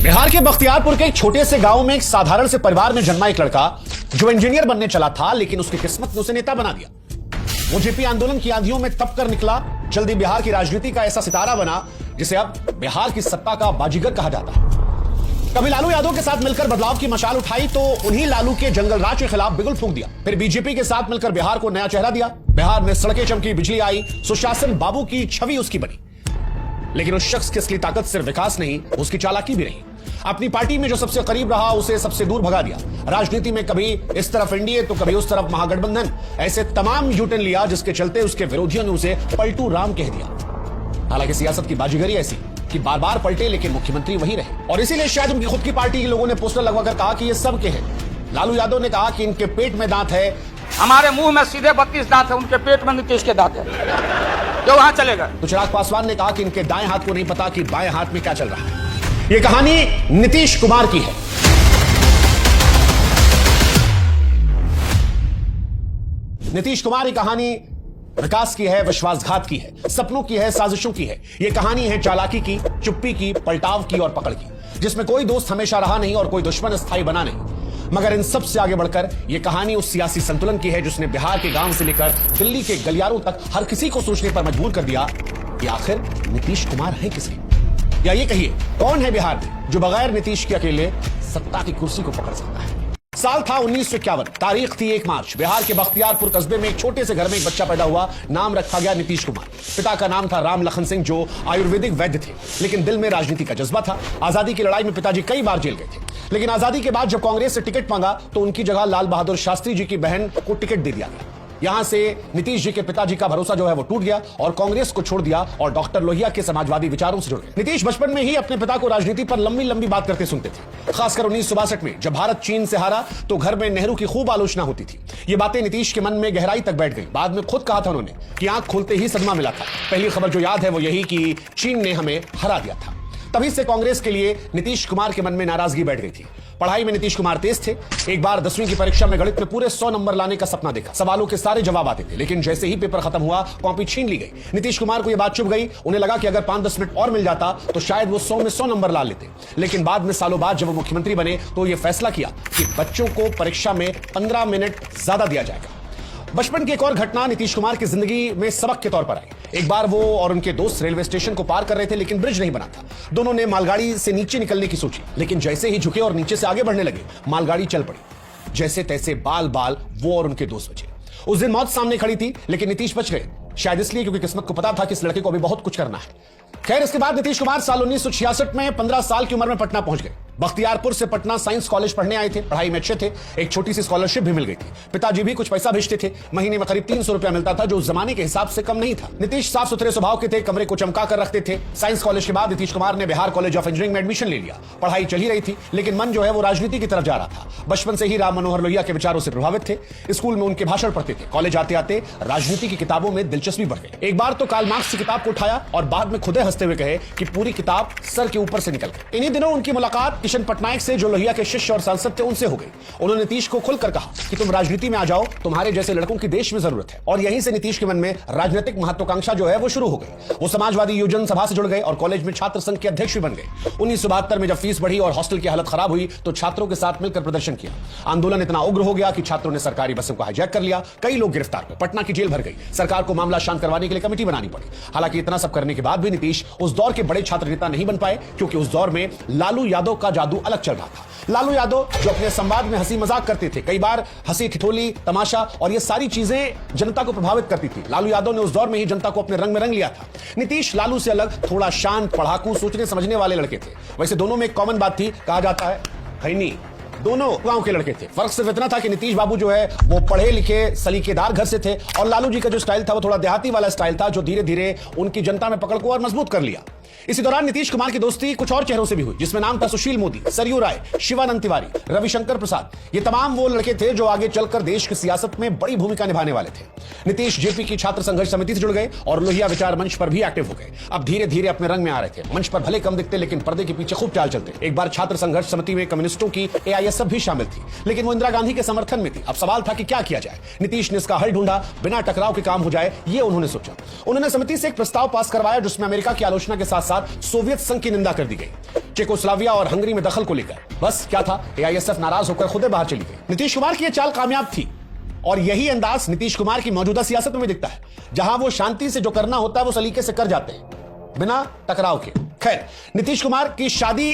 बिहार के बख्तियारपुर के एक छोटे से गांव में एक साधारण से परिवार में जन्मा एक लड़का जो इंजीनियर बनने चला था, लेकिन उसकी किस्मत ने उसे नेता बना दिया। वो जेपी आंदोलन की आंधियों में तप कर निकला, जल्दी बिहार की राजनीति का ऐसा सितारा बना जिसे अब बिहार की सत्ता का बाजीगर कहा जाता है। कभी लालू यादव के साथ मिलकर बदलाव की मशाल उठाई तो उन्हीं लालू के जंगल राज के खिलाफ बिगुल फूंक दिया। फिर बीजेपी के साथ मिलकर बिहार को नया चेहरा दिया। बिहार में सड़कें चमकी, बिजली आई, सुशासन बाबू की छवि उसकी बनी। लेकिन उस शख्स की असली ताकत सिर्फ विकास नहीं, उसकी चालाकी भी रही। अपनी पार्टी में जो सबसे करीब रहा उसे सबसे दूर भगा दिया। राजनीति में कभी इस तरफ एनडीए तो कभी उस तरफ महागठबंधन, ऐसे तमाम यूटर्न लिया जिसके चलते उसके विरोधियों ने उसे पलटू राम कह दिया। हालांकि सियासत की बाजीगरी ऐसी कि बार बार पलटे लेकिन मुख्यमंत्री वही रहे, और इसीलिए शायद उनकी खुद की पार्टी के लोगों ने पोस्टर लगवाकर कहा कि ये सबके हैं। लालू यादव ने कहा कि इनके पेट में दांत है, हमारे मुंह में सीधे 32 दांत है, उनके पेट में नीतीश के दांत है, जो वहां चलेगा। तो चिराग पासवान ने कहा कि इनके दाएं हाथ को नहीं पता कि बाएं हाथ में क्या चल रहा है। यह कहानी नीतीश कुमार की है। नीतीश कुमार की कहानी विकास की है, विश्वासघात की है, सपनों की है, साजिशों की है। यह कहानी है चालाकी की, चुप्पी की, पलटाव की और पकड़ की, जिसमें कोई दोस्त हमेशा रहा नहीं और कोई दुश्मन स्थायी बना नहीं। मगर इन सब से आगे बढ़कर यह कहानी उस सियासी संतुलन की है जिसने बिहार के गांव से लेकर दिल्ली के गलियारों तक हर किसी को सोचने पर मजबूर कर दिया कि आखिर नीतीश कुमार है किसके, या ये कहिए कौन है बिहार में जो बगैर नीतीश के अकेले सत्ता की कुर्सी को पकड़ सकता है। साल था 1951, तारीख थी 1 मार्च। बिहार के बख्तियारपुर कस्बे में एक छोटे से घर में एक बच्चा पैदा हुआ। नाम रखा गया नीतीश कुमार। पिता का नाम था राम लखन सिंह, जो आयुर्वेदिक वैद्य थे, लेकिन दिल में राजनीति का जज्बा था। आजादी की लड़ाई में पिताजी कई बार जेल गए थे, लेकिन आजादी के बाद जब कांग्रेस से टिकट मांगा तो उनकी जगह लाल बहादुर शास्त्री जी की बहन को टिकट दे दिया गया। यहां से नीतीश जी के पिताजी का भरोसा जो है वो टूट गया और कांग्रेस को छोड़ दिया और डॉक्टर लोहिया के समाजवादी विचारों से जुड़ गए। नीतीश बचपन में ही अपने पिता को राजनीति पर लंबी लंबी बात करते सुनते थे। खासकर 1962 में जब भारत चीन से हारा तो घर में नेहरू की खूब आलोचना होती थी। ये बातें नीतीश के मन में गहराई तक बैठ गई। बाद में खुद कहा था उन्होंने कि आंख खोलते ही सदमा मिला था। पहली खबर जो याद है वो यही कि चीन ने हमें हरा दिया था। तभी से कांग्रेस के लिए नीतीश कुमार के मन में नाराजगी बैठ गई थी। पढ़ाई में नीतीश कुमार तेज थे। एक बार 10वीं की परीक्षा में गणित में पूरे 100 नंबर लाने का सपना देखा। सवालों के सारे जवाब आते थे, लेकिन जैसे ही पेपर खत्म हुआ कॉपी छीन ली गई। नीतीश कुमार को यह बात चुभ गई। उन्हें लगा कि अगर 5-10 मिनट और मिल जाता तो शायद वो 100 में 100 नंबर ला लेते। लेकिन बाद में सालों बाद जब वो मुख्यमंत्री बने तो यह फैसला किया कि बच्चों को परीक्षा में 15 मिनट ज्यादा दिया जाएगा। बचपन की एक और घटना नीतीश कुमार की जिंदगी में सबक के तौर पर आई। एक बार वो और उनके दोस्त रेलवे स्टेशन को पार कर रहे थे, लेकिन ब्रिज नहीं बना था। दोनों ने मालगाड़ी से नीचे निकलने की सोची, लेकिन जैसे ही झुके और नीचे से आगे बढ़ने लगे मालगाड़ी चल पड़ी। जैसे तैसे बाल बाल वो और उनके दोस्त बचे। उस दिन मौत सामने खड़ी थी, लेकिन नीतीश बच गए, शायद इसलिए क्योंकि किस्मत को पता था कि इस लड़के को अभी बहुत कुछ करना है। खैर, इसके बाद नीतीश कुमार साल 1966 में 15 साल की उम्र में पटना पहुंच गए। बख्तियारपुर से पटना साइंस कॉलेज पढ़ने आए थे। पढ़ाई में अच्छे थे, एक छोटी सी स्कॉलरशिप भी मिल गई थी। पिताजी भी कुछ पैसा भेजते थे। महीने में करीब 300 रुपया मिलता था, जो उस जमाने के हिसाब से कम नहीं था। नीतीश साफ सुथरे स्वभाव के थे, कमरे को चमका कर रखते थे। साइंस कॉलेज के बाद नीतीश कुमार ने बिहार कॉलेज ऑफ इंजीनियरिंग में एडमिशन ले लिया। पढ़ाई चल ही रही थी, लेकिन मन जो है वो राजनीति की तरफ जा रहा था। बचपन से ही राम मनोहर लोहिया के विचारों से प्रभावित थे। स्कूल में उनके भाषण पढ़ते थे। कॉलेज आते आते राजनीति की किताबों में दिलचस्पी बढ़ गई। एक बार तो कार्ल मार्क्स की किताब को उठाया और बाद में खुदे हंसते हुए कहे कि पूरी किताब सर के ऊपर से निकल गई। इन्हीं दिनों उनकी मुलाकात किशन पटनायक से, जो लोहिया के शिष्य और सांसद थे, उनसे हो गई। उन्होंने नीतीश को खुलकर कहा कि तुम राजनीति में आ जाओ, तुम्हारे जैसे लड़कों की देश में जरूरत है। और यहीं से नीतीश के मन में राजनीतिक महत्वाकांक्षा जो है वो शुरू हो गई। वो समाजवादी युवजन सभा से जुड़ गए और कॉलेज में छात्र संघ के अध्यक्ष भी बन गए। 1972 में जब फीस बढ़ी और हॉस्टल की हालत खराब हुई तो छात्रों के साथ मिलकर प्रदर्शन किया। आंदोलन इतना उग्र हो गया कि छात्रों ने सरकारी बसों को हाईजैक कर लिया। कई लोग गिरफ्तार हुए, पटना की जेल भर गई। सरकार को मामला शांत करवाने के लिए कमेटी बनानी पड़ी। हालांकि इतना सब करने के बाद भी नीतीश उस दौर के बड़े छात्र नेता नहीं बन पाए, क्योंकि उस दौर में लालू यादव का जादू अलग चल रहा था। लालू यादव जो अपने संवाद में हंसी मजाक करते थे, कई बार हंसी ठिठोली तमाशा और ये सारी चीजें जनता को प्रभावित करती थी। लालू यादव ने उस दौर में ही जनता को अपने रंग में रंग लिया था। नीतीश लालू से अलग थोड़ा शांत, पढ़ाकू, सोचने समझने वाले लड़के थे। वैसे दोनों में एक कॉमन बात थी, कहा जाता है खैनी। दोनों गांव के लड़के थे। फर्क सिर्फ इतना था कि नीतीश बाबू जो है वो पढ़े लिखे सलीकेदार घर से थे और लालू जी का जो स्टाइल था वो थोड़ा देहाती वाला स्टाइल था, जो धीरे धीरे उनकी जनता में पकड़ को और मजबूत कर लिया। इसी दौरान नीतीश कुमार की दोस्ती कुछ और चेहरों से भी हुई, जिसमें नाम था सुशील मोदी, सरयू राय, शिवानंद तिवारी, रविशंकर प्रसाद। ये तमाम वो लड़के थे जो आगे चलकर देश की सियासत में बड़ी भूमिका निभाने वाले थे। नीतीश जेपी की छात्र संघर्ष समिति से जुड़ गए और लोहिया विचार मंच पर भी एक्टिव हो गए। अब धीरे धीरे अपने रंग में आ रहे थे। मंच पर भले कम दिखते, लेकिन पर्दे के पीछे खूब चाल चलते। एक बार छात्र संघर्ष समिति में कम्युनिस्टों की एआईएसएफ भी शामिल थी, लेकिन वो इंदिरा गांधी के समर्थन में थी। अब सवाल था कि क्या किया जाए। नीतीश ने इसका हल ढूंढा, बिना टकराव के काम हो जाए ये उन्होंने सोचा। उन्होंने समिति से एक प्रस्ताव पास करवाया जिसमें अमेरिका की आलोचना के साथ साथ सोवियत संघ की निंदा कर दी गई। चेकोस्लोवाकिया और हंगरी में दखल को लेकर बस क्या था, एआईएसएफ नाराज होकर खुदे बाहर चली गई। नीतीश कुमार की यह चाल कामयाब थी और यही अंदाज नीतीश कुमार की मौजूदा सियासत में भी दिखता है, जहां वो शांति से जो करना होता है वो सलीके से कर जाते हैं, बिना टकराव के। खैर, नीतीश कुमार की शादी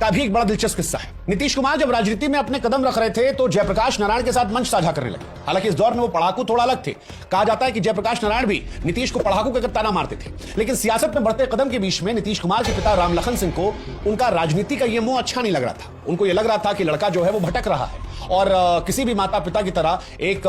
का भी एक बड़ा दिलचस्प किस्सा है। नीतीश कुमार जब राजनीति में अपने कदम रख रहे थे तो जयप्रकाश नारायण के साथ मंच साझा करने लगे। हालांकि इस दौर में वो पढ़ाकू थोड़ा अलग थे। कहा जाता है कि जयप्रकाश नारायण भी नीतीश को पढ़ाकू कहकर ताना मारते थे। लेकिन सियासत में बढ़ते कदम के बीच में नीतीश कुमार के पिता रामलखन सिंह को उनका राजनीति का ये मोह अच्छा नहीं लग रहा था। उनको ये लग रहा था कि लड़का जो है वो भटक रहा है और किसी भी माता पिता की तरह एक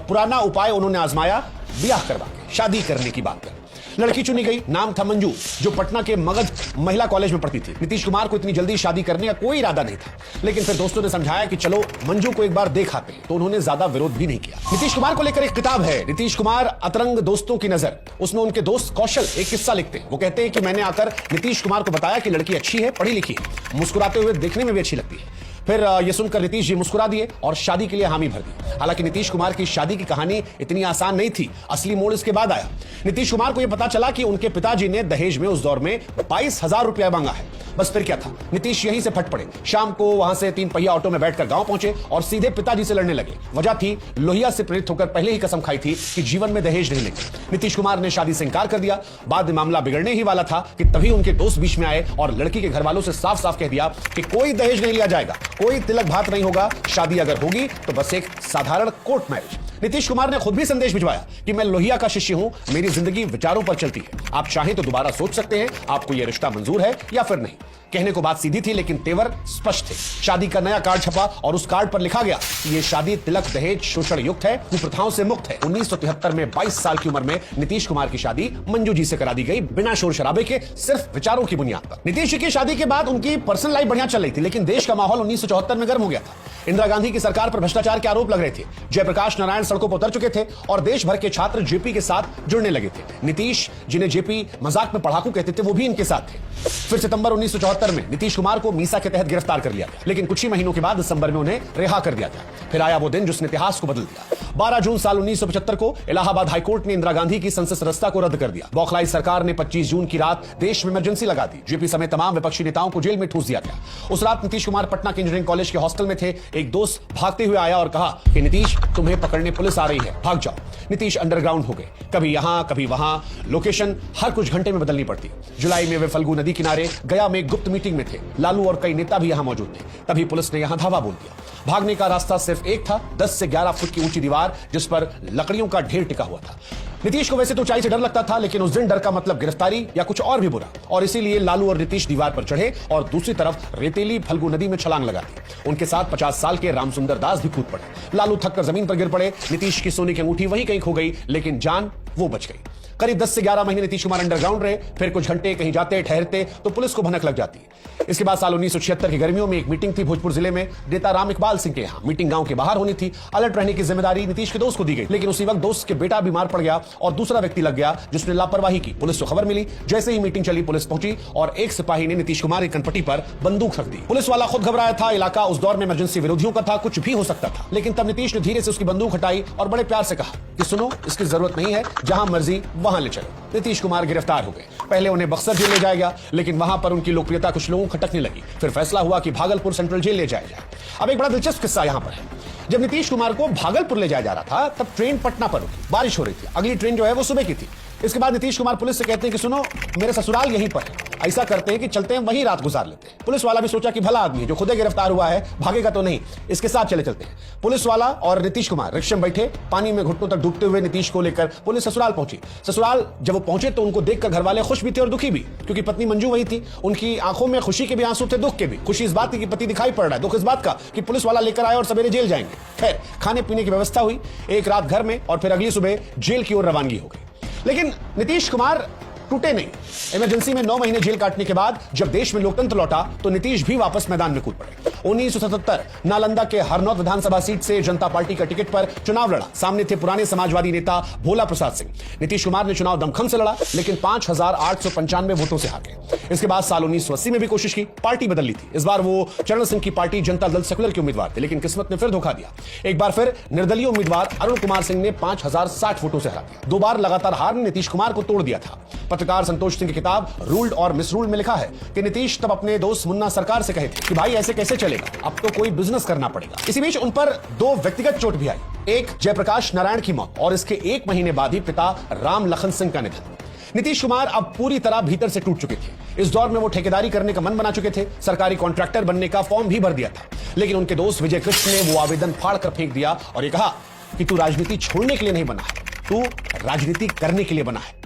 पुराना उपाय उन्होंने आजमाया, ब्याह करवा के शादी करने की बात कर। लड़की चुनी गई, नाम था मंजू, जो पटना के मगध महिला कॉलेज में पढ़ती थी। नीतीश कुमार को इतनी जल्दी शादी करने का कोई इरादा नहीं था, लेकिन फिर दोस्तों ने समझाया कि चलो मंजू को एक बार देख आते हैं, तो उन्होंने ज्यादा विरोध भी नहीं किया। नीतीश कुमार को लेकर एक किताब है, नीतीश कुमार अतरंग दोस्तों की नजर। उसमें उनके दोस्त कौशल एक किस्सा लिखते हैं। वो कहते हैं कि मैंने आकर नीतीश कुमार को बताया कि लड़की अच्छी है, पढ़ी लिखी है, मुस्कुराते हुए देखने में भी अच्छी लगती है। फिर यह सुनकर नीतीश जी मुस्कुरा दिए और शादी के लिए हामी भर दी। हालांकि नीतीश कुमार की शादी की कहानी इतनी आसान नहीं थी, असली मोड़ इसके बाद आया। नीतीश कुमार को यह पता चला कि उनके पिताजी ने दहेज में उस दौर में 22,000 रुपया मांगा है। बस फिर क्या था, नीतीश यहीं से फट पड़े। शाम को वहां से 3 पहिया ऑटो में बैठकर गांव पहुंचे और सीधे पिताजी से लड़ने लगे। वजह थी, लोहिया से प्रेरित होकर पहले ही कसम खाई थी कि जीवन में दहेज नहीं लेंगे। नीतीश कुमार ने शादी से इंकार कर दिया। बाद में मामला बिगड़ने ही वाला था कि तभी उनके दोस्त बीच में आए और लड़की के घर वालों से साफ साफ कह दिया कि कोई दहेज नहीं लिया जाएगा, कोई तिलक भात नहीं होगा, शादी अगर होगी तो बस एक साधारण कोर्ट मैरिज। नीतीश कुमार ने खुद भी संदेश भिजवाया कि मैं लोहिया का शिष्य हूं, मेरी जिंदगी विचारों पर चलती है, आप चाहें तो दोबारा सोच सकते हैं, आपको यह रिश्ता मंजूर है या फिर नहीं। कहने को बात सीधी थी लेकिन तेवर स्पष्ट थे। शादी का नया कार्ड छपा और उस कार्ड पर लिखा गया कि यह शादी तिलक दहेज शोषण युक्त है, कुप्रथाओं से मुक्त है। 1973 में 22 साल की उम्र में नीतीश कुमार की शादी मंजू जी से करा दी गई, बिना शोर शराबे के, सिर्फ विचारों की बुनियाद पर। नीतीश जी की शादी के बाद उनकी पर्सनल लाइफ बढ़िया चल रही थी, लेकिन देश का माहौल 1974 में गर्म हो गया था। इंदिरा गांधी की सरकार पर भ्रष्टाचार के आरोप लग रहे थे। जयप्रकाश नारायण सड़कों पर उतर चुके थे और देश भर के छात्र जेपी के साथ जुड़ने लगे थे। नीतीश, जिन्हें जेपी मजाक में पढ़ाकू कहते थे, वो भी इनके साथ थे। फिर सितंबर 1974 में नीतीश कुमार को मीसा के तहत गिरफ्तार कर लिया गया, लेकिन कुछ ही महीनों के बाद दिसंबर में उन्हें रिहा कर दिया गया। फिर आया वो दिन जिसने इतिहास को बदल दिया। 12 जून साल 1975 को इलाहाबाद हाईकोर्ट ने इंदिरा गांधी की संसद सदस्यता को रद्द कर दिया। बौखलाई सरकार ने 25 जून की रात देश में इमरजेंसी लगा दी। जेपी समेत तमाम विपक्षी नेताओं को जेल में ठूस दिया गया। उस रात नीतीश कुमार पटना के इंजीनियरिंग कॉलेज के हॉस्टल में थे। एक दोस्त भागते हुए आया और कहा कि नीतीश, तुम्हें पकड़ने पुलिस आ रही है, भाग जाओ। नीतीश अंडरग्राउंड हो गए, कभी यहां कभी वहां, लोकेशन हर कुछ घंटे में बदलनी पड़ती। जुलाई में वे फल्गु नदी किनारे गया में गुप्त मीटिंग में थे। लालू और कई नेता भी यहां मौजूद थे। तभी पुलिस ने यहां धावा बोल दिया। भागने का रास्ता सिर्फ एक था, 10 से 11 फुट की ऊंची दीवार जिस पर लकड़ियों का ढेर टिका हुआ था। नीतीश को वैसे तो ऊंचाई से डर लगता था, लेकिन उस दिन डर का मतलब गिरफ्तारी या कुछ और भी बुरा, और इसीलिए लालू और नीतीश दीवार पर चढ़े और दूसरी तरफ रेतीली फल्गु नदी में छलांग लगा दी। उनके साथ 50 साल के रामसुंदर दास भी कूद पड़े। लालू थककर जमीन पर गिर पड़े। नीतीश की सोने की अंगूठी वहीं कहीं खो गई, लेकिन जान वो बच गई। करीब 10 से 11 महीने नीतीश कुमार अंडरग्राउंड रहे। फिर कुछ घंटे कहीं जाते ठहरते तो पुलिस को भनक लग जाती। इसके बाद साल 1976 की गर्मियों में एक मीटिंग थी भोजपुर जिले में, नेता राम इकबाल सिंह के यहाँ। मीटिंग गांव के बाहर होनी थी। अलर्ट रहने की जिम्मेदारी नीतीश के दोस्त को दी गई, लेकिन उसी वक्त दोस्त के बेटा बीमार पड़ गया और दूसरा व्यक्ति लग गया जिसने लापरवाही की। पुलिस को खबर मिली। जैसे ही मीटिंग चली, पुलिस पहुंची और एक सिपाही ने नीतीश कुमार की कनपटी पर बंदूक रख दी। पुलिस वाला खुद घबराया था। इलाका उस दौर में इमरजेंसी विरोधियों का था, कुछ भी हो सकता था। लेकिन तब नीतीश ने धीरे से उसकी बंदूक हटाई और बड़े प्यार से कहा कि सुनो, इसकी जरूरत नहीं है, जहां मर्जी वहां ले चलो। नीतीश कुमार गिरफ्तार हो गए। पहले उन्हें बक्सर जेल ले जाया गया, लेकिन वहां पर उनकी लोकप्रियता कुछ लोगों को खटकने लगी। फिर फैसला हुआ कि भागलपुर सेंट्रल जेल ले जाया जाए। अब एक बड़ा दिलचस्प किस्सा यहां पर है। जब नीतीश कुमार को भागलपुर ले जाया जा रहा था, तब ट्रेन पटना पर रुकी। बारिश हो रही थी। अगली ट्रेन जो है वो सुबह की थी। इसके बाद नीतीश कुमार पुलिस से कहते हैं कि सुनो, मेरे ससुराल यहीं पर है, ऐसा करते हैं कि चलते हैं वहीं रात गुजार लेते हैं। पुलिस वाला भी सोचा कि भला आदमी है, जो खुद गिरफ्तार हुआ है, भागेगा तो नहीं, इसके साथ चले चलते हैं। पुलिस वाला और नीतीश कुमार रिक्शे में बैठे, पानी में घुटनों तक डूबते हुए नीतीश को लेकर पुलिस ससुराल पहुंची। ससुराल जब वो पहुंचे तो उनको देखकर घर वाले खुश भी थे और दुखी भी, क्योंकि पत्नी मंजू वही थी। उनकी आंखों में खुशी के भी आंसू थे, दुख के भी। खुशी इस बात की कि पति दिखाई पड़ रहा है, दुख इस बात का कि पुलिस वाला लेकर आए और सवेरे जेल जाएंगे। खैर, खाने पीने की व्यवस्था हुई, एक रात घर में और फिर अगली सुबह जेल की ओर रवानगी हो गई। लेकिन नीतीश कुमार टूटे नहीं। इमरजेंसी में 9 महीने जेल काटने के बाद जब देश में लोकतंत्र लौटा तो नीतीश भी वापस मैदान में कूद पड़े 1977 नालंदा के हरनौत विधानसभा सीट से जनता पार्टी का टिकट पर चुनाव लड़ा। सामने थे पुराने समाजवादी नेता भोला प्रसाद सिंह। नीतीश कुमार ने चुनाव दमखम से लड़ा, लेकिन 5,895 वोटों से हार गए। इसके बाद साल 1980 में भी कोशिश की, पार्टी बदल ली थी। इस बार वो चरण सिंह की पार्टी जनता दल सेकुलर के उम्मीदवार थे, लेकिन किस्मत ने फिर धोखा दिया। एक बार फिर निर्दलीय उम्मीदवार अरुण कुमार सिंह ने 5,060 वोटों से हरा दिया। 2 बार लगातार हार ने नीतीश कुमार को तोड़ दिया था। पत्रकार संतोष सिंह की किताब रूल्ड और मिसरूल्ड में लिखा है कि नीतीश तब अपने दोस्त मुन्ना सरकार से कहे थे कि भाई ऐसे कैसे चलेगा, अब तो कोई बिजनेस करना पड़ेगा। इसी बीच उन पर 2 व्यक्तिगत चोट भी आई, एक जयप्रकाश नारायण की मौत और इसके 1 महीने बाद ही पिता राम लखन सिंह का निधन। नीतीश कुमार अब पूरी तरह भीतर से टूट चुके थे। इस दौर में वो ठेकेदारी करने का मन बना चुके थे, सरकारी कॉन्ट्रैक्टर बनने का फॉर्म भी भर दिया था, लेकिन उनके दोस्त विजय कृष्ण ने वो आवेदन फाड़ कर फेंक दिया और ये कहा कि तू राजनीति छोड़ने के लिए नहीं बना है, तू राजनीति करने के लिए बना है।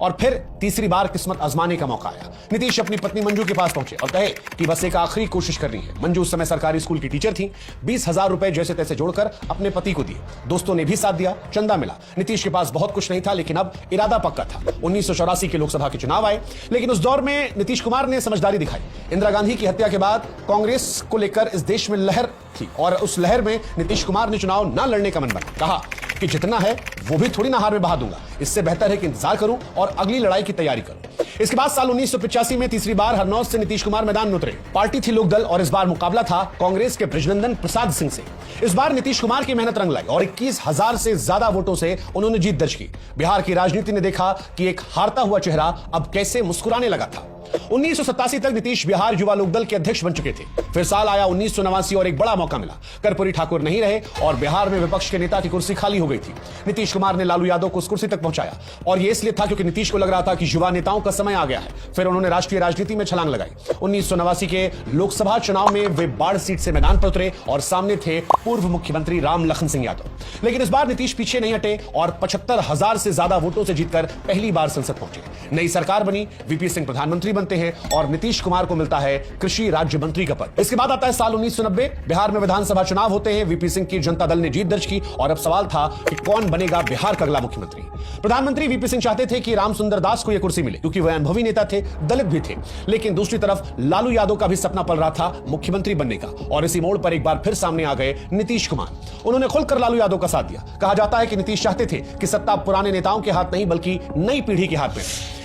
और फिर तीसरी बार किस्मत आजमाने का मौका आया। नीतीश अपनी पत्नी मंजू के पास पहुंचे और कहे कि बस एक आखिरी कोशिश करनी है। मंजू उस समय सरकारी स्कूल की टीचर थी। 20,000 रुपए जैसे तैसे जोड़कर अपने पति को दिए। दोस्तों ने भी साथ दिया, चंदा मिला। नीतीश के पास बहुत कुछ नहीं था, लेकिन अब इरादा पक्का था। 1984 के लोकसभा के चुनाव आए, लेकिन उस दौर में नीतीश कुमार ने समझदारी दिखाई। इंदिरा गांधी की हत्या के बाद कांग्रेस को लेकर इस देश में लहर थी और उस लहर में नीतीश कुमार ने चुनाव न लड़ने का मन बना। कहा कि जितना है वो भी थोड़ी ना हार में बहा दूंगा, इससे बेहतर है कि इंतजार करूं और अगली लड़ाई की तैयारी करूं। इसके बाद साल 1985 में तीसरी बार हरनौत से नीतीश कुमार मैदान में उतरे। पार्टी थी लोकदल और इस बार मुकाबला था कांग्रेस के बृजनंदन प्रसाद सिंह से। इस बार नीतीश कुमार की मेहनत रंग लाई और 21,000 से ज्यादा वोटों से उन्होंने जीत दर्ज की। बिहार की राजनीति ने देखा कि एक हारता हुआ चेहरा अब कैसे मुस्कुराने लगा था। 1987 तक नीतीश बिहार युवा लोकदल के अध्यक्ष बन चुके थे। फिर साल आया 1989 और एक बड़ा मौका मिला। कर्पूरी ठाकुर नहीं रहे और बिहार में विपक्ष के नेता की कुर्सी खाली हो गई थी। नीतीश कुमार ने लालू यादव को उस कुर्सी तक पहुंचाया और यह इसलिए था क्योंकि नीतीश को लग रहा था कि युवा नेताओं का समय आ गया है। फिर उन्होंने राष्ट्रीय राजनीति में छलांग लगाई। 1989 के लोकसभा चुनाव में वे बाढ़ सीट से मैदान पर उतरे और सामने थे पूर्व मुख्यमंत्री राम लखन सिंह यादव। लेकिन इस बार नीतीश पीछे नहीं हटे और 75,000 से ज्यादा वोटों से जीतकर पहली बार संसद पहुंचे। नई सरकार बनी, वीपी सिंह प्रधानमंत्री बनते हैं और नीतीश कुमार को मिलता है कृषि राज्य मंत्री का पद। इसके बाद आता है साल 1990। बिहार में विधानसभा चुनाव होते हैं। वीपी सिंह की जनता दल ने जीत दर्ज की और अब सवाल था कि कौन बनेगा बिहार का अगला मुख्यमंत्री। प्रधानमंत्री वीपी सिंह चाहते थे कि रामसुंदर दास को यह कुर्सी मिले क्योंकि वह अनुभवी नेता थे, दलित भी थे। लेकिन दूसरी तरफ लालू यादव का भी सपना पल रहा था मुख्यमंत्री बनने का और इसी मोड़ पर एक बार फिर सामने आ गए नीतीश कुमार। उन्होंने खुलकर लालू यादव का साथ दिया। कहा जाता है कि नीतीश चाहते थे कि सत्ता पुराने नेताओं के हाथ नहीं बल्कि नई पीढ़ी के हाथ में।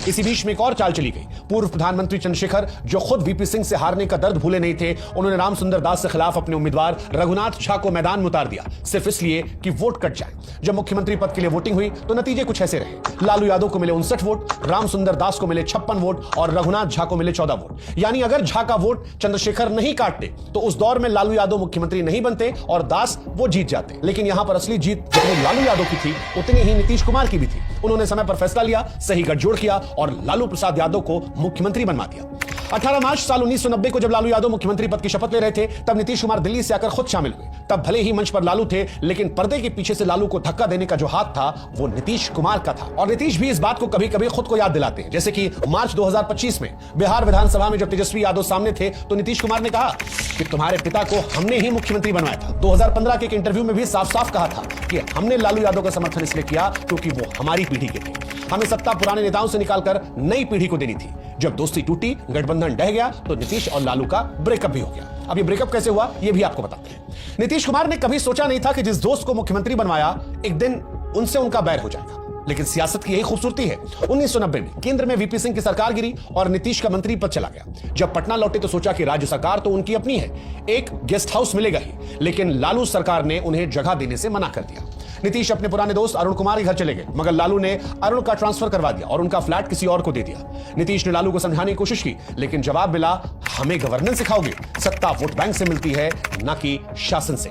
इसी बीच में एक और चाल चली गई। पूर्व प्रधानमंत्री चंद्रशेखर, जो खुद वीपी सिंह से हारने का दर्द भूले नहीं थे, उन्होंने रामसुंदर दास के खिलाफ अपने उम्मीदवार रघुनाथ झा को मैदान में उतार दिया, सिर्फ इसलिए कि वोट कट जाए। जब मुख्यमंत्री पद के लिए वोटिंग हुई तो नतीजे कुछ ऐसे रहे। लालू यादव को मिले 59 वोट, रामसुंदर दास को मिले 56 वोट और रघुनाथ झा को मिले 14 वोट। यानी अगर झा का वोट चंद्रशेखर नहीं काटते तो उस दौर में लालू यादव मुख्यमंत्री नहीं बनते और दास वो जीत जाते। लेकिन यहां पर असली जीत जितनी लालू यादव की थी उतनी ही नीतीश कुमार की भी थी। उन्होंने समय पर फैसला लिया, सही गठजोड़ किया और लालू प्रसाद यादव को मुख्यमंत्री बनवा दिया। 18 मार्च साल 1990 को जब लालू यादव मुख्यमंत्री पद की शपथ ले रहे थे, तब नीतीश कुमार दिल्ली से आकर खुद शामिल हुए। तब भले ही मंच पर लालू थे, लेकिन पर्दे के पीछे से लालू को धक्का देने का जो हाथ था वो नीतीश कुमार का था। और नीतीश भी इस बात को कभी कभी खुद को याद दिलाते हैं। जैसे कि मार्च 2025 में बिहार विधानसभा में जब तेजस्वी यादव सामने थे तो नीतीश कुमार ने कहा कि तुम्हारे पिता को हमने ही मुख्यमंत्री बनवाया था। 2015 के एक इंटरव्यू में भी साफ साफ कहा था कि हमने लालू यादव का समर्थन इसलिए किया क्योंकि वो हमारी पीढ़ी के थे। हमें सत्ता पुराने नेताओं से निकालकर नई पीढ़ी को देनी थी। जब दोस्ती टूटी, गठबंधन ढह गया तो नीतीश और लालू का ब्रेकअप भी हो गया। अब ये ब्रेकअप कैसे हुआ ये भी आपको बताते हैं। नीतीश कुमार ने कभी सोचा नहीं था कि जिस दोस्त को मुख्यमंत्री बनवाया एक दिन उनसे उनका बैर हो जाएगा। लेकिन सियासत की यही खूबसूरती है। 1990 में केंद्र में वीपी सिंह की सरकार गिरी और नीतीश का मंत्री पद चला गया। जब पटना लौटे तो सोचा कि राज्य सरकार तो उनकी अपनी है, एक गेस्ट हाउस मिलेगा ही, लेकिन लालू सरकार ने उन्हें जगह देने से मना कर दिया। नीतीश अपने पुराने दोस्त अरुण कुमार के घर चले गए, मगर लालू ने अरुण का ट्रांसफर करवा दिया और उनका फ्लैट किसी और को दे दिया। नीतीश ने लालू को समझाने की कोशिश की, लेकिन जवाब मिला, हमें गवर्नेंस सिखाओगे, सत्ता वोट बैंक से मिलती है न कि शासन से।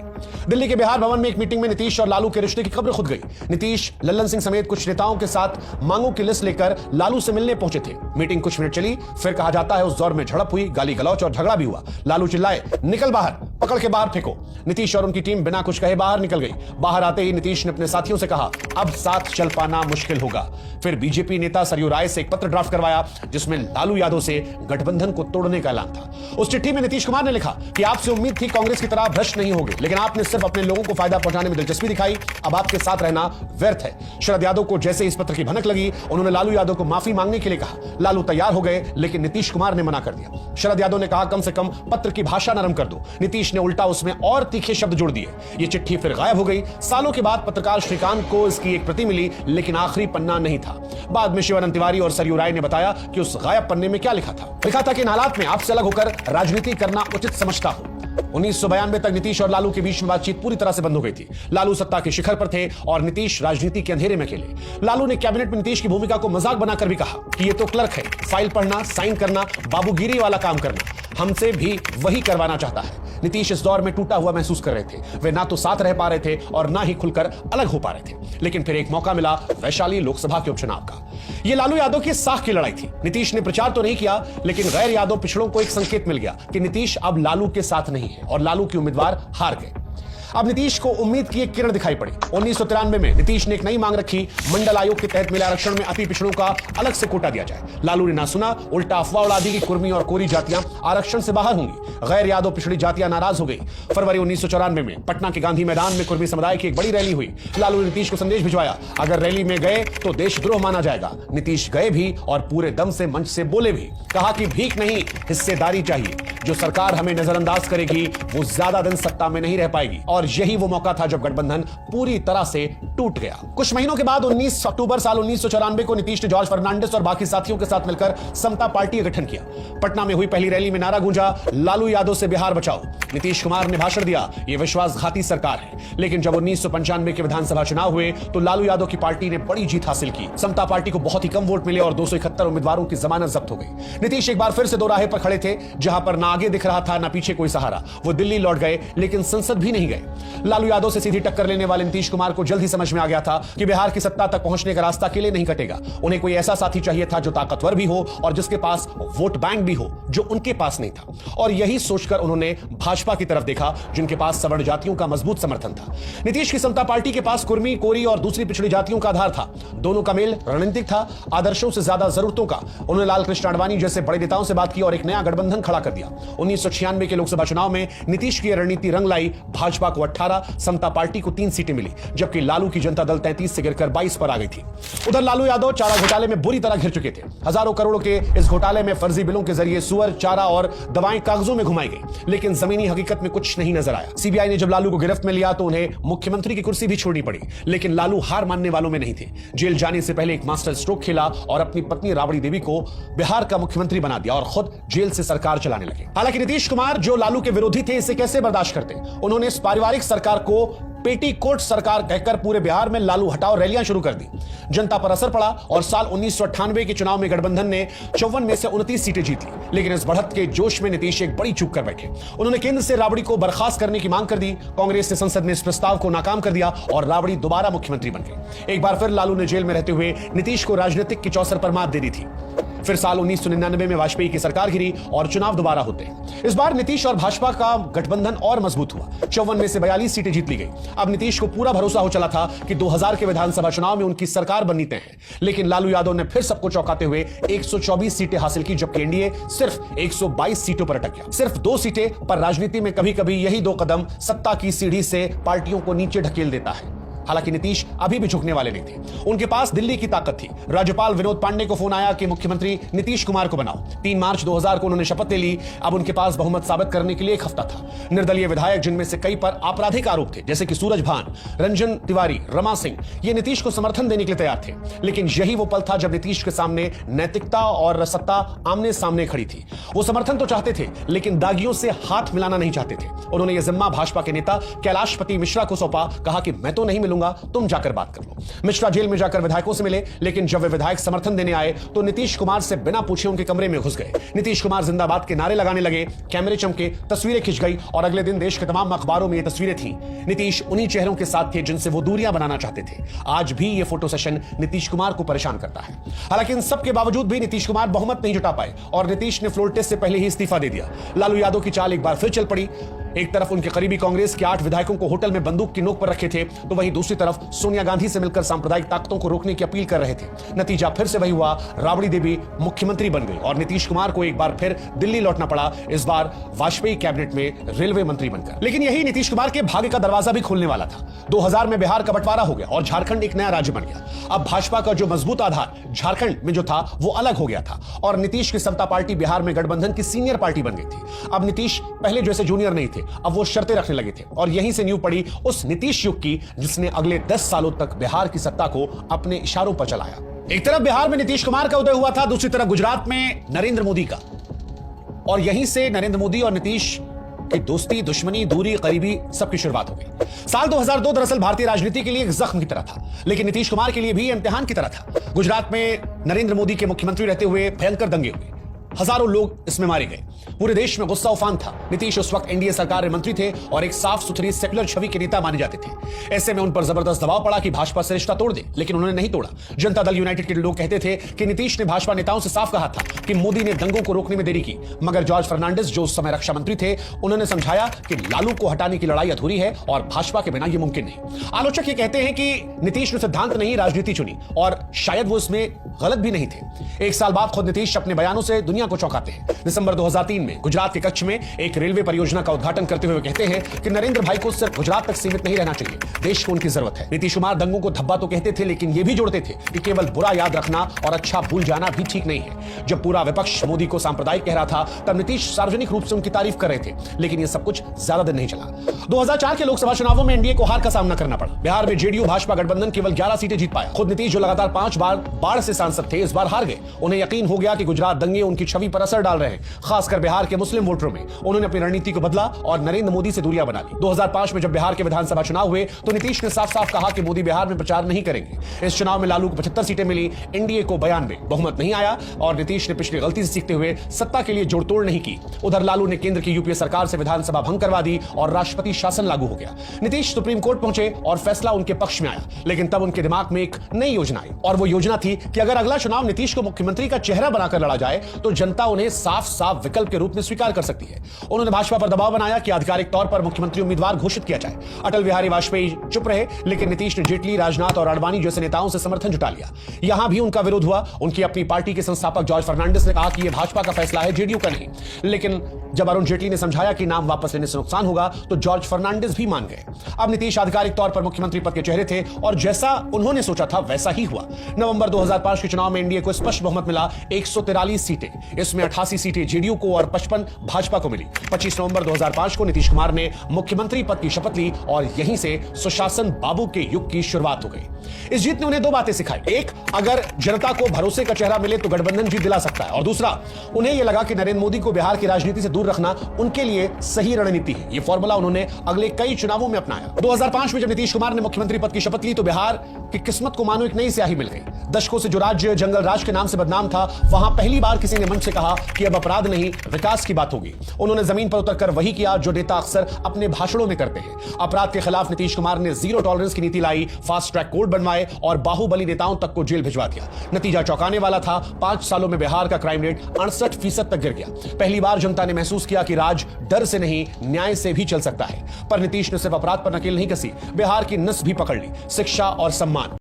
दिल्ली के बिहार भवन में एक मीटिंग में नीतीश और लालू के रिश्ते की खबर खुद गई। नीतीश लल्लन सिंह समेत कुछ नेताओं के साथ मांगों की लिस्ट लेकर लालू से मिलने पहुंचे थे। मीटिंग कुछ मिनट चली, फिर कहा जाता है उस दौर में झड़प हुई, गाली गलौच और झगड़ा भी हुआ। लालू चिल्लाए, निकल बाहर, पकड़ के बाहर फेंको। नीतीश और उनकी टीम बिना कुछ कहे बाहर निकल गई। बाहर आते ही नीतीश ने अपने साथियों से कहा, अब साथ चल पाना मुश्किल होगा। फिर बीजेपी नेता सरयू राय से एक पत्र ड्राफ्ट करवाया जिसमें लालू यादव से गठबंधन को तोड़ने का ऐलान था। उस चिट्ठी में नीतीश कुमार ने लिखा कि आपसे उम्मीद थी कांग्रेस की तरह भ्रष्ट नहीं होगे, लेकिन आपने सिर्फ अपने लोगों को फायदा पहुंचाने में दिलचस्पी दिखाई। अब आपके साथ रहना व्यर्थ है। शरद यादव को जैसे इस पत्र की भनक लगी, उन्होंने लालू यादव को माफी मांगने के लिए कहा। लालू तैयार हो गए, लेकिन नीतीश कुमार ने मना कर दिया। शरद यादव ने कहा, कम से कम पत्र की भाषा नरम कर दो। नीतीश ने उल्टा उसमें और तीखे शब्द जोड़ दिए। ये चिट्ठी फिर गायब हो गई। सालों के बाद पत्रकार श्रीकांत को इसकी एक प्रति मिली, लेकिन आखिरी पन्ना नहीं था। बाद में शिवानंद तिवारी और सरयू राय ने बताया कि उस गायब पन्ने में क्या लिखा था। लिखा था कि इन हालात में आपसे अलग होकर राजनीति करना उचित समझता हूं। 1992 तक नीतीश और लालू के बीच में बातचीत पूरी तरह से बंद हो गई थी। लालू सत्ता के शिखर पर थे और नीतीश राजनीति के अंधेरे में अकेले। लालू ने कैबिनेट में नीतीश की भूमिका को मजाक बनाकर भी कहा कि ये तो क्लर्क है, फाइल पढ़ना, साइन करना, बाबूगिरी वाला काम करना, हमसे भी वही करवाना चाहता है। नीतीश इस दौर में टूटा हुआ महसूस कर रहे थे। वे ना तो साथ रह पा रहे थे और ना ही खुलकर अलग हो पा रहे थे। लेकिन फिर एक मौका मिला वैशाली लोकसभा के उपचुनाव का। यह लालू यादव की साख की लड़ाई थी। नीतीश ने प्रचार तो नहीं किया, लेकिन गैर यादव पिछड़ों को एक संकेत मिल गया कि नीतीश अब लालू के साथ नहीं है और लालू के उम्मीदवार हार गए। अब नीतीश को उम्मीद की एक किरण दिखाई पड़ी। 1993 में नीतीश ने एक नई मांग रखी, मंडल आयोग के तहत मिले आरक्षण में अति पिछड़ों का अलग से कोटा दिया जाए। लालू ने ना सुना, उल्टा अफवाह उड़ा दी कि कुर्मी और कोरी जातियां आरक्षण से बाहर होंगी। गैर यादव पिछड़ी जातियां नाराज हो गई। फरवरी 1994 में पटना के गांधी मैदान में कुर्मी समुदाय की एक बड़ी रैली हुई। लालू ने नीतीश को संदेश भिजवाया, अगर रैली में गए तो देशद्रोह माना जाएगा। नीतीश गए भी और पूरे दम से मंच से बोले भी। कहा कि भीख नहीं, हिस्सेदारी चाहिए। जो सरकार हमें नजरअंदाज करेगी वो ज्यादा दिन सत्ता में नहीं रह पाएगी। और यही वो मौका था जब गठबंधन पूरी तरह से टूट गया। कुछ महीनों के बाद 19 अक्टूबर साल 1994 को नीतीश ने जॉर्ज फर्नांडिस और बाकी साथियों के साथ मिलकर समता पार्टी का गठन किया। पटना में हुई पहली रैली में नारा गूंजा, लालू यादव से बिहार बचाओ। नीतीश कुमार ने भाषण दिया, यह विश्वासघाती सरकार है। लेकिन जब 1995 के विधानसभा चुनाव हुए तो लालू यादव की पार्टी ने बड़ी जीत हासिल की। समता पार्टी को बहुत ही कम वोट मिले और 271 उम्मीदवारों की जमानत जब्त हो गई। नीतीश एक बार फिर से दोराहे पर खड़े थे, जहां पर ना आगे दिख रहा था ना पीछे कोई सहारा। वो दिल्ली लौट गए, लेकिन संसद भी नहीं गए। लालू यादव से सीधी टक्कर लेने वाले नीतीश कुमार को जल्द ही समझ में आ गया था कि बिहार की सत्ता तक पहुंचने का रास्ता अकेले नहीं कटेगा। उन्हें कोई ऐसा साथी चाहिए था जो ताकतवर भी हो और जिसके पास वोट बैंक भी हो, जो उनके पास नहीं था। और यही सोचकर उन्होंने भाजपा की तरफ देखा, जिनके पास सवर्ण जातियों का मजबूत समर्थन था। नीतीश की समता पार्टी के पास कुर्मी, कोरी और दूसरी पिछड़ी जातियों का आधार था। दोनों का मेल रणनीतिक था, आदर्शों से ज्यादा जरूरतों का। उन्होंने लाल कृष्ण आडवाणी जैसे बड़े नेताओं से बात की और एक नया गठबंधन खड़ा कर दिया। 1996 के लोकसभा चुनाव में नीतीश की रणनीति रंग लाई। भाजपा को 18, समता पार्टी को 3 सीटें मिली, जबकि लालू की जनता दल 33 से गिरकर 22 पर आ गई थी। उधर लालू यादव चारा घोटाले में बुरी तरह घिर चुके थे। हजारों करोड़ों के इस घोटाले में फर्जी बिलों के जरिए सुअर, चारा और दवाएं कागजों में घुमाई गई, लेकिन जमीनी हकीकत में कुछ नहीं नजर आया। सीबीआई ने जब लालू को गिरफ्त में लिया तो उन्हें मुख्यमंत्री की कुर्सी भी छोड़नी पड़ी, लेकिन लालू हार मानने वालों में नहीं थे। जेल जाने से पहले एक मास्टर स्ट्रोक खेला और अपनी पत्नी राबड़ी देवी को बिहार का मुख्यमंत्री बना दिया और खुद जेल से सरकार चलाने लगे। हालांकि नीतीश कुमार, जो लालू के विरोधी थे, इसे कैसे बर्दाश्त करते? उन्होंने इस पारिवारिक सरकार को पेटीकोट सरकार कहकर पूरे बिहार में लालू हटाओ रैलियां शुरू कर दी। जनता पर असर पड़ा और साल 1998 के चुनाव में गठबंधन ने 54 में से 29 सीटें जीती। लेकिन इस बढ़त के जोश में नीतीश एक बड़ी चूक कर बैठे। उन्होंने केंद्र से राबड़ी को बर्खास्त करने की मांग कर दी। कांग्रेस ने संसद में इस प्रस्ताव को नाकाम कर दिया और राबड़ी दोबारा मुख्यमंत्री बन गए। एक बार फिर लालू ने जेल में रहते हुए नीतीश को राजनीतिक की चौसर पर मात दे दी थी। फिर साल 1999 में वाजपेयी की सरकार गिरी और चुनाव दोबारा होते। इस बार नीतीश और भाजपा का गठबंधन और मजबूत हुआ। 54 में से 42 सीटें जीत ली गई। अब नीतीश को पूरा भरोसा हो चला था कि 2000 के विधानसभा चुनाव में उनकी सरकार बननी तय है। लेकिन लालू यादव ने फिर सबको चौंकाते हुए 124 सीटें हासिल की, जबकि एनडीए सिर्फ 122 सीटों पर अटक गया। सिर्फ 2 सीटें, पर राजनीति में कभी कभी यही 2 कदम सत्ता की सीढ़ी से पार्टियों को नीचे ढकेल देता है। हालांकि नीतीश अभी भी झुकने वाले नहीं थे। उनके पास दिल्ली की ताकत थी। राज्यपाल विनोद पांडे को फोन आया कि मुख्यमंत्री नीतीश कुमार को बनाओ। 3 मार्च 2000 को उन्होंने शपथ ले ली। अब उनके पास बहुमत साबित करने के लिए एक हफ्ता था। निर्दलीय विधायक, जिनमें से कई पर आपराधिक आरोप थे, जैसे कि सूरज भान, रंजन तिवारी, रमा सिंह, ये नीतीश को समर्थन देने के लिए तैयार थे। लेकिन यही वो पल था जब नीतीश के सामने नैतिकता और सत्ता आमने सामने खड़ी थी। वो समर्थन तो चाहते थे, लेकिन दागियों से हाथ मिलाना नहीं चाहते थे। उन्होंने यह जिम्मा भाजपा के नेता कैलाशपति मिश्रा को सौंपा। कहा कि मैं तो नहीं मिलूंगा, तुम जाकर बात कर लो। मिश्रा जेल में जाकर विधायकों से मिले, लेकिन जब वे विधायक समर्थन देने आए तो नीतीश कुमार से बिना पूछे उनके कमरे में घुस गए। नीतीश कुमार जिंदाबाद के नारे लगाने लगे, कैमरे चमके, तस्वीरें खिंच गई और अगले दिन देश के तमाम अखबारों में ये तस्वीरें थीं। नीतीश उन्हीं चेहरों के साथ थे जिनसे वो दूरियां बनाना चाहते थे। आज भी ये फोटो सेशन नीतीश कुमार को परेशान करता है। हालांकि इन सब के बावजूद भी नीतीश कुमार बहुमत नहीं जुटा पाए और नीतीश ने फ्लोर टेस्ट से पहले ही इस्तीफा दे दिया। लालू यादव की चाल एक बार फिर चल पड़ी। एक तरफ उनके करीबी कांग्रेस के 8 विधायकों को होटल में बंदूक की नोक पर रखे थे, तो वहीं दूसरी तरफ सोनिया गांधी से मिलकर सांप्रदायिक ताकतों को रोकने की अपील कर रहे थे। नतीजा फिर से वही हुआ, राबड़ी देवी मुख्यमंत्री बन गई और नीतीश कुमार को एक बार फिर दिल्ली लौटना पड़ा, इस बार वाजपेयी कैबिनेट में रेलवे मंत्री बनकर। लेकिन यही नीतीश कुमार के भाग्य का दरवाजा भी खोलने वाला था। 2000 में बिहार का बंटवारा हो गया और झारखंड एक नया राज्य बन गया। अब भाजपा का जो मजबूत आधार झारखंड में जो था वो अलग हो गया था और नीतीश की समता पार्टी बिहार में गठबंधन की सीनियर पार्टी बन गई थी। अब नीतीश पहले जैसे जूनियर नहीं थे, अब वो शर्तें रखने लगे थे और यहीं से नींव पड़ी उस नीतीश युग की जिसने अगले 10 सालों तक बिहार की सत्ता को अपने इशारों पर चलाया। एक तरफ बिहार में नीतीश कुमार का उदय हुआ था, दूसरी तरफ गुजरात में नरेंद्र मोदी का, और यहीं से नरेंद्र मोदी और नीतीश की दोस्ती, दुश्मनी, दूरी, करीबी सबकी शुरुआत हो गई। साल 2002 दरअसल भारतीय राजनीति के लिए एक जख्म की तरह था, लेकिन नीतीश कुमार के लिए भी इम्तिहान की तरह था। गुजरात में नरेंद्र मोदी के मुख्यमंत्री रहते हुए भयंकर दंगे हुए, हजारों लोग इसमें मारे गए, पूरे देश में गुस्सा उफान था। नीतीश उस वक्त एनडीए सरकार में मंत्री थे और एक साफ सुथरी सेक्युलर छवि के नेता माने जाते थे। ऐसे में उन पर जबरदस्त दबाव पड़ा कि भाजपा से रिश्ता तोड़ दे, लेकिन उन्होंने नहीं तोड़ा। जनता दल यूनाइटेड के लोग कहते थे कि नीतीश ने भाजपा नेताओं से साफ कहा था कि मोदी ने दंगों को रोकने में देरी की, मगर जॉर्ज फर्नांडिस जो उस समय रक्षा मंत्री थे, उन्होंने समझाया कि लालू को हटाने की लड़ाई अधूरी है और भाजपा के बिना यह मुमकिन नहीं। आलोचक ये कहते हैं कि नीतीश ने सिद्धांत नहीं राजनीति चुनी और शायद वो इसमें गलत भी नहीं थे। एक साल बाद खुद नीतीश अपने बयानों से दुनिया को चौंकाते हैं। दिसंबर 2003 में गुजरात के कच्छ में एक रेलवे परियोजना का उद्घाटन करते हुए कहते हैं कि नरेंद्र भाई को सिर्फ गुजरात तक सीमित नहीं रहना चाहिए, देश को उनकी जरूरत है। नीतीश कुमार दंगों को धब्बा तो कहते थे, लेकिन यह भी जोड़ते थे कि केवल बुरा याद रखना और अच्छा भूल जाना भी ठीक नहीं है। जब पूरा विपक्ष मोदी को सांप्रदायिक कह रहा था, तब नीतीश सार्वजनिक रूप से उनकी तारीफ कर रहे थे, लेकिन यह सब कुछ ज्यादा दिन नहीं चला। 2004 के लोकसभा चुनावों में एनडीए को हार का सामना करना पड़ा। बिहार में जेडीयू भाजपा गठबंधन केवल 11 सीटें जीत पाया। खुद नीतीश जो लगातार 5 बार बाढ़ से सांसद थे, इस बार हार गए। उन्हें यकीन हो गया कि गुजरात दंगे उनकी छवि पर असर डाल रहे हैं, खासकर बिहार के मुस्लिम वोटरों में। उन्होंने अपनी रणनीति को बदला और नरेंद्र मोदी से दूरियां बना ली। 2005 में जब बिहार के विधानसभा चुनाव हुए तो नीतीश ने साफ साफ कहा कि मोदी बिहार में प्रचार नहीं करेंगे। इस चुनाव में लालू को 75 सीटें मिली, एनडीए को 92, बहुमत नहीं आया और नीतीश ने पिछली गलती से सीखते हुए सत्ता के लिए जोड़तोड़ नहीं की। उधर लालू ने केंद्र की यूपीए सरकार से विधानसभा भंग करवा दी और राष्ट्रपति शासन लागू हो गया। नीतीश सुप्रीम कोर्ट पहुंचे और फैसला उनके पक्ष में आया, लेकिन तब उनके दिमाग में एक नई योजना आई और वो योजना थी कि अगर अगला चुनाव नीतीश को मुख्यमंत्री का चेहरा बनाकर लड़ा जाए तो जनता उन्हें साफ साफ विकल्प के रूप में स्वीकार कर सकती है। उन्होंने भाजपा पर दबाव बनाया कि आधिकारिक तौर पर मुख्यमंत्री उम्मीदवार घोषित किया जाए। अटल बिहारी वाजपेयी चुप रहे, लेकिन नीतीश ने जेटली, राजनाथ और आडवाणी जैसे नेताओं से समर्थन जुटा लिया। यहां भी उनका विरोध हुआ। उनकी अपनी पार्टी के संस्थापक जॉर्ज फर्नांडिस ने कहा कि यह भाजपा का फैसला है, जेडीयू का नहीं। लेकिन जब अरुण जेटली ने समझाया कि नाम वापस लेने से नुकसान होगा तो जॉर्ज फर्नांडिस भी मान गए। अब नीतीश आधिकारिक तौर पर मुख्यमंत्री पद के चेहरे थे और जैसा उन्होंने सोचा था वैसा ही हुआ। नवंबर 2005 के चुनाव में एनडीए को स्पष्ट बहुमत मिला, 143 सीटें। इसमें 88 सीटें जेडीयू को और 55 भाजपा को मिली। 25 नवंबर 2005 को नीतीश कुमार ने मुख्यमंत्री पद की शपथ ली और यहीं से सुशासन बाबू के युग की शुरुआत हो गई। इस जीत ने उन्हें 2 बातें सिखाई। एक, अगर जनता को भरोसे का चेहरा मिले तो गठबंधन जीत दिला सकता है, और दूसरा, उन्हें यह लगा कि नरेंद्र मोदी को बिहार की राजनीति से दूर रखना उनके लिए सही रणनीति है। यह फॉर्मूला उन्होंने अगले कई चुनावों में अपनाया। 2005 में जब नीतीश कुमार ने मुख्यमंत्री पद की शपथ ली तो बिहार की किस्मत को मानो एक नई स्याही मिल गई। दशकों से जो राज्य जंगल राज के नाम से बदनाम था, वहां पहली बार किसी ने मंच से कहा कि अब अपराध नहीं, विकास की बात होगी। उन्होंने जमीन पर उतरकर वही किया जो नेता अक्सर अपने भाषणों में करते हैं। अपराध के खिलाफ नीतीश कुमार ने जीरो टॉलरेंस की नीति लाई, फास्ट ट्रैक कोर्ट बनवाए और बाहुबली नेताओं तक को जेल भिजवा दिया। नतीजा चौंकाने वाला था। 5 सालों में बिहार का क्राइम रेट 68% तक गिर गया। पहली बार जनता ने महसूस किया कि राज डर से नहीं, न्याय से भी चल सकता है। पर नीतीश ने सिर्फ अपराध पर नकेल नहीं कसी, बिहार की नस भी पकड़ ली, शिक्षा और सम्मान।